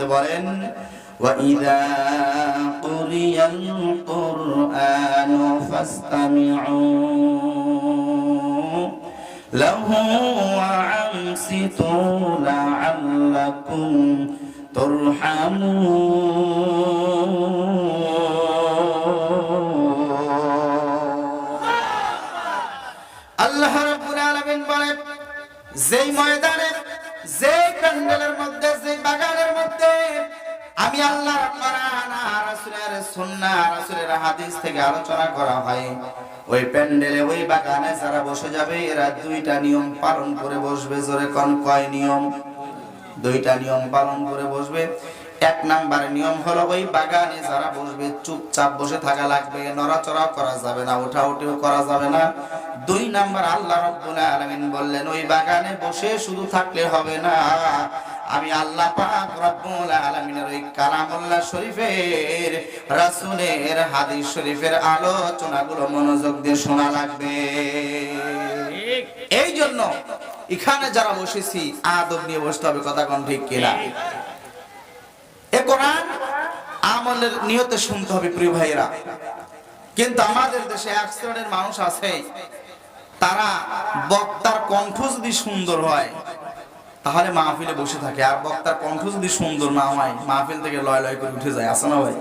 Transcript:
মধ্যে বলেন وَإِذَا قُرِئَ الْقُرْآنُ فَاسْتَمِعُوا لَهُ وَأَنصِتُوا لَعَلَّكُمْ تُرْحَمُونَ আল্লাহ রাব্বুল আলামিন বলেন যেই ময়দানে যেই প্যান্ডেলের মধ্যে যেই বাগানের মধ্যে আমি আল্লাহর কোরআন আর রাসূলের সুন্নাহ রাসূলের হাদিস থেকে আলোচনা করা হয় ওই প্যান্ডেলে ওই বাগানে যারা বসে যাবে এরা দুইটা নিয়ম পালন করে বসবে। জোরে কোন কয় নিয়ম? দুইটা নিয়ম পালন করে বসবে। এক নাম্বার নিয়ম হলো ওই বাগানে যারা বসবে চুপচাপ বসে থাকা লাগবে, নড়াচড়া করা যাবে না, ওঠাউঠিও করা যাবে না। দুই নাম্বার আল্লাহ রাব্বুল আলামিন বললেন ওই বাগানে বসে শুধু থাকলে হবে না, আমি আল্লাহ পাক রব্বুল আলামিনের ওই কালামুল্লাহ শরীফের রাসূলের হাদিস শরীফের আলোচনাগুলো মনোযোগ দিয়ে শোনা লাগবে। এই জন্য এখানে যারা বসেছি আদব নিয়ে বসতে হবে। কথা কোন ঠিক কিনা? এ কোরআন আমলের নিয়তে শুনতে হবে প্রিয় ভাইয়েরা। কিন্তু আমাদের দেশে এক শ্রেণীর মানুষ আছে, তারা বক্তার কণ্ঠ যদি সুন্দর হয় তাহলে মাহফিলে বসে থাকে, আর বক্তার কণ্ঠ যদি সুন্দর না হয় মাহফিল থেকে লয় লয় করে উঠে যায়। আছে না ভাই?